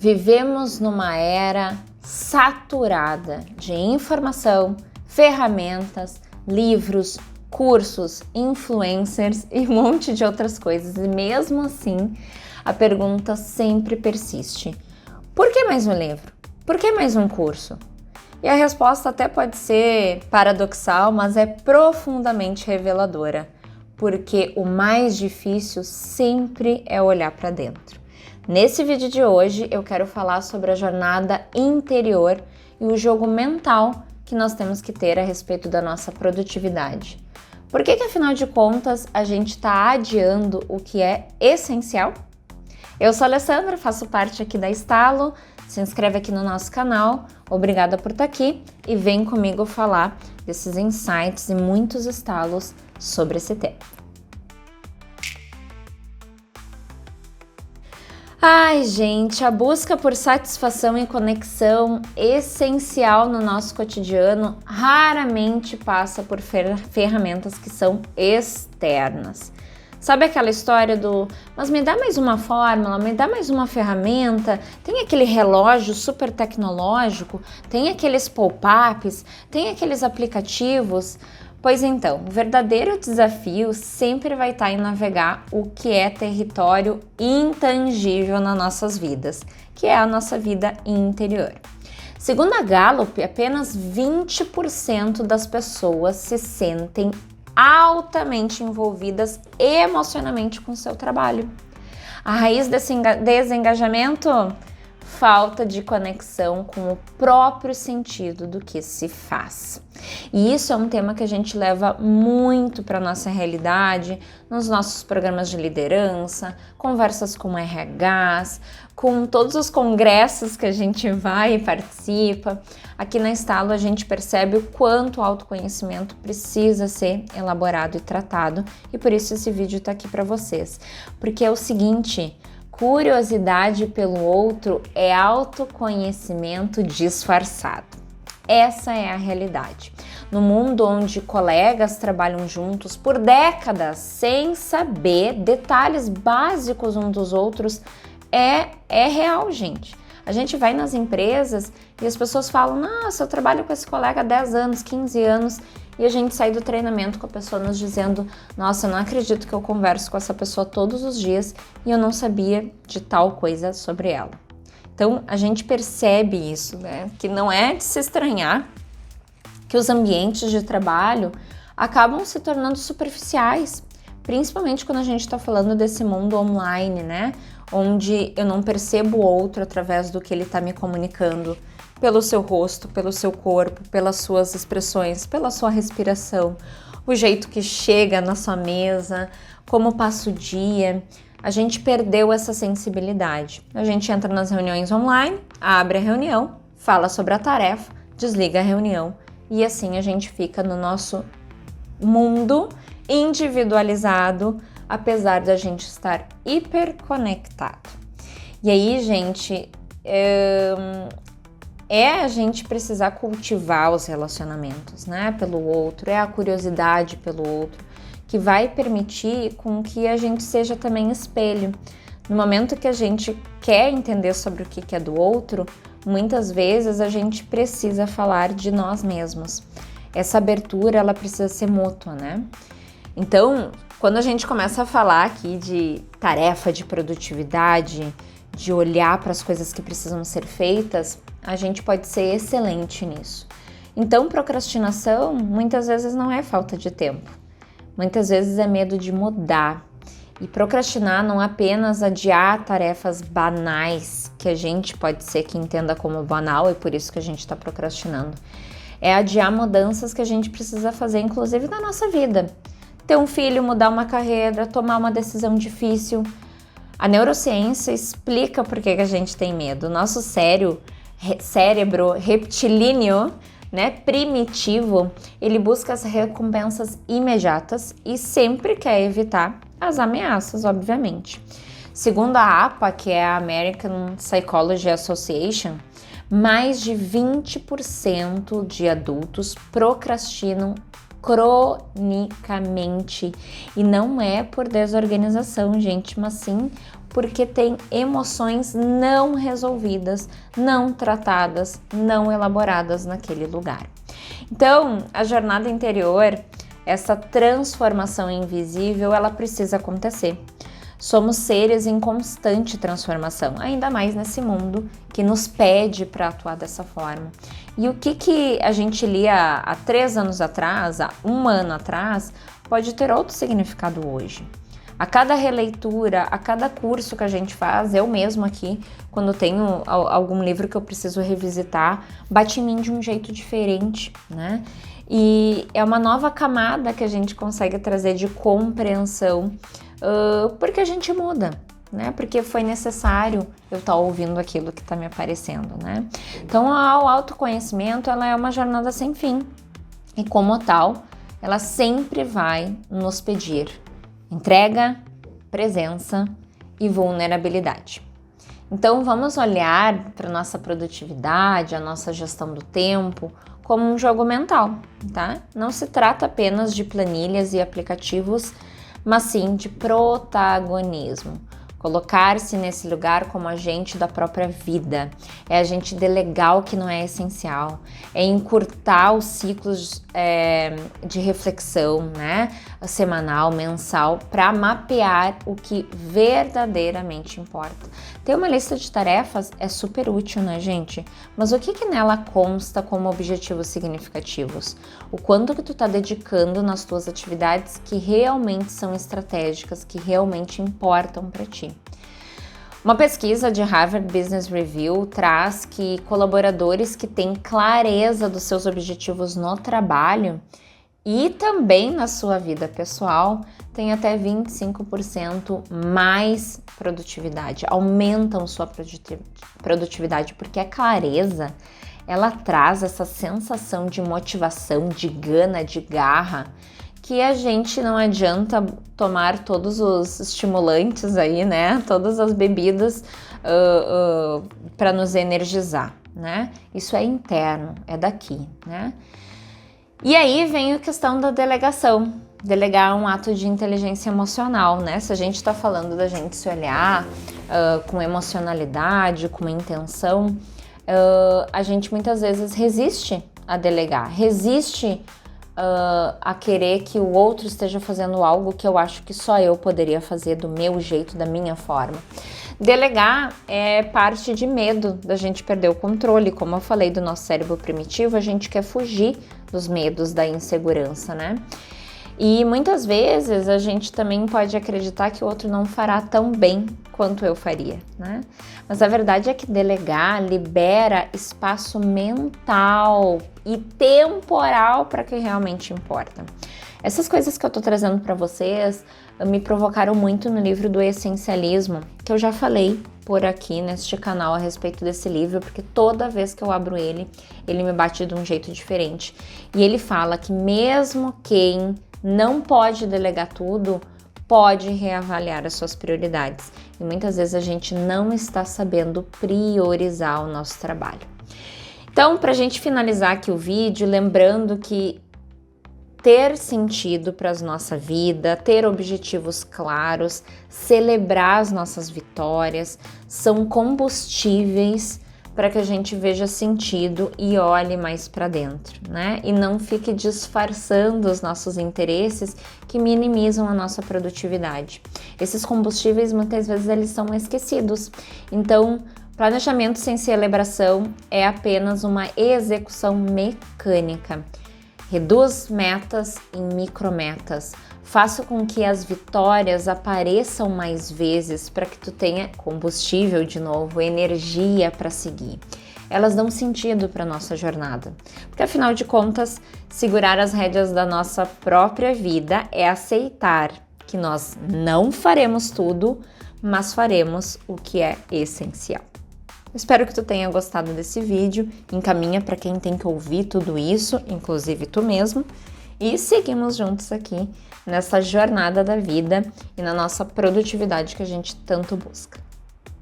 Vivemos numa era saturada de informação, ferramentas, livros, cursos, influencers e um monte de outras coisas. E mesmo assim, a pergunta sempre persiste: por que mais um livro? Por que mais um curso? E a resposta até pode ser paradoxal, mas é profundamente reveladora, porque o mais difícil sempre é olhar para dentro. Nesse vídeo de hoje eu quero falar sobre a jornada interior e o jogo mental que nós temos que ter a respeito da nossa produtividade. Por que afinal de contas a gente está adiando o que é essencial? Eu sou a Alessandra, faço parte aqui da Estalo. Se inscreve aqui no nosso canal, obrigada por estar aqui e vem comigo falar desses insights e muitos estalos sobre esse tema. Ai, gente, a busca por satisfação e conexão essencial no nosso cotidiano raramente passa por ferramentas que são externas. Sabe aquela história do, mas me dá mais uma fórmula, me dá mais uma ferramenta, tem aquele relógio super tecnológico, tem aqueles pop-ups, tem aqueles aplicativos. Pois então, o verdadeiro desafio sempre vai estar em navegar o que é território intangível nas nossas vidas, que é a nossa vida interior. Segundo a Gallup, apenas 20% das pessoas se sentem altamente envolvidas emocionalmente com o seu trabalho. A raiz desse desengajamento? Falta de conexão com o próprio sentido do que se faz. E isso é um tema que a gente leva muito para a nossa realidade, nos nossos programas de liderança, conversas com RHs, com todos os congressos que a gente vai e participa. Aqui na Estalo a gente percebe o quanto o autoconhecimento precisa ser elaborado e tratado, e por isso esse vídeo está aqui para vocês. Porque é o seguinte: curiosidade pelo outro é autoconhecimento disfarçado. Essa é a realidade. No mundo onde colegas trabalham juntos por décadas sem saber detalhes básicos uns dos outros, é real, gente. A gente vai nas empresas e as pessoas falam: nossa, eu trabalho com esse colega há 10 anos, 15 anos, e a gente sai do treinamento com a pessoa nos dizendo: nossa, eu não acredito que eu converso com essa pessoa todos os dias e eu não sabia de tal coisa sobre ela. Então, a gente percebe isso, né? Que não é de se estranhar que os ambientes de trabalho acabam se tornando superficiais, principalmente quando a gente está falando desse mundo online, né? Onde eu não percebo o outro através do que ele está me comunicando, pelo seu rosto, pelo seu corpo, pelas suas expressões, pela sua respiração, o jeito que chega na sua mesa, como passa o dia. A gente perdeu essa sensibilidade. A gente entra nas reuniões online, abre a reunião, fala sobre a tarefa, desliga a reunião e assim a gente fica no nosso mundo individualizado, apesar de a gente estar hiperconectado. E aí, gente, a gente precisar cultivar os relacionamentos, né, pelo outro, é a curiosidade pelo outro, que vai permitir com que a gente seja também espelho. No momento que a gente quer entender sobre o que é do outro, muitas vezes a gente precisa falar de nós mesmos. Essa abertura, ela precisa ser mútua, né? Então, quando a gente começa a falar aqui de tarefa, de produtividade, de olhar para as coisas que precisam ser feitas, a gente pode ser excelente nisso. Então, procrastinação muitas vezes não é falta de tempo. Muitas vezes é medo de mudar. E procrastinar não é apenas adiar tarefas banais, que a gente pode ser que entenda como banal e por isso que a gente está procrastinando. É adiar mudanças que a gente precisa fazer, inclusive na nossa vida. Ter um filho, mudar uma carreira, tomar uma decisão difícil. A neurociência explica por que a gente tem medo. O nosso cérebro reptilíneo, né, primitivo, ele busca as recompensas imediatas e sempre quer evitar as ameaças, obviamente. Segundo a APA, que é a American Psychology Association, mais de 20% de adultos procrastinam cronicamente. E não é por desorganização, gente, mas sim porque tem emoções não resolvidas, não tratadas, não elaboradas naquele lugar. Então, a jornada interior, essa transformação invisível, ela precisa acontecer. Somos seres em constante transformação, ainda mais nesse mundo que nos pede para atuar dessa forma. E o que a gente lia há 3 anos atrás, há 1 ano atrás, pode ter outro significado hoje. A cada releitura, a cada curso que a gente faz, eu mesmo aqui, quando tenho algum livro que eu preciso revisitar, bate em mim de um jeito diferente, né? E é uma nova camada que a gente consegue trazer de compreensão, porque a gente muda, né? Porque foi necessário eu estar ouvindo aquilo que está me aparecendo, né? Então, o autoconhecimento, ela é uma jornada sem fim. E como tal, ela sempre vai nos pedir entrega, presença e vulnerabilidade. Então, vamos olhar para a nossa produtividade, a nossa gestão do tempo, como um jogo mental, tá? Não se trata apenas de planilhas e aplicativos, mas sim de protagonismo. Colocar-se nesse lugar como agente da própria vida. É a gente delegar o que não é essencial. É encurtar os ciclos de reflexão, né? Semanal, mensal, para mapear o que verdadeiramente importa. Ter uma lista de tarefas é super útil, né, gente? Mas o que nela consta como objetivos significativos? O quanto que tu tá dedicando nas tuas atividades que realmente são estratégicas, que realmente importam para ti. Uma pesquisa de Harvard Business Review traz que colaboradores que têm clareza dos seus objetivos no trabalho e também na sua vida pessoal têm até 25% mais produtividade, aumentam sua produtividade, porque a clareza, ela traz essa sensação de motivação, de gana, de garra, que a gente não adianta tomar todos os estimulantes aí, né? Todas as bebidas para nos energizar, né? Isso é interno, é daqui, né? E aí vem a questão da delegação. Delegar é um ato de inteligência emocional, né? Se a gente está falando da gente se olhar com emocionalidade, com intenção, a gente muitas vezes resiste a delegar, resiste a querer que o outro esteja fazendo algo que eu acho que só eu poderia fazer do meu jeito, da minha forma. Delegar é parte de medo da gente perder o controle. Como eu falei do nosso cérebro primitivo, a gente quer fugir dos medos, da insegurança, né? E muitas vezes a gente também pode acreditar que o outro não fará tão bem quanto eu faria, né? Mas a verdade é que delegar libera espaço mental e temporal para o que realmente importa. Essas coisas que eu tô trazendo para vocês me provocaram muito no livro do Essencialismo, que eu já falei por aqui neste canal a respeito desse livro, porque toda vez que eu abro ele me bate de um jeito diferente. E ele fala que mesmo quem não pode delegar tudo, pode reavaliar as suas prioridades. E muitas vezes a gente não está sabendo priorizar o nosso trabalho. Então, para a gente finalizar aqui o vídeo, lembrando que ter sentido para a nossa vida, ter objetivos claros, celebrar as nossas vitórias, são combustíveis para que a gente veja sentido e olhe mais para dentro, né? E não fique disfarçando os nossos interesses que minimizam a nossa produtividade. Esses combustíveis, muitas vezes, eles são esquecidos. Então, planejamento sem celebração é apenas uma execução mecânica. Reduz metas em micrometas. Faça com que as vitórias apareçam mais vezes para que tu tenha combustível de novo, energia para seguir. Elas dão sentido para nossa jornada. Porque afinal de contas, segurar as rédeas da nossa própria vida é aceitar que nós não faremos tudo, mas faremos o que é essencial. Espero que tu tenha gostado desse vídeo, encaminha para quem tem que ouvir tudo isso, inclusive tu mesmo, e seguimos juntos aqui nessa jornada da vida e na nossa produtividade que a gente tanto busca.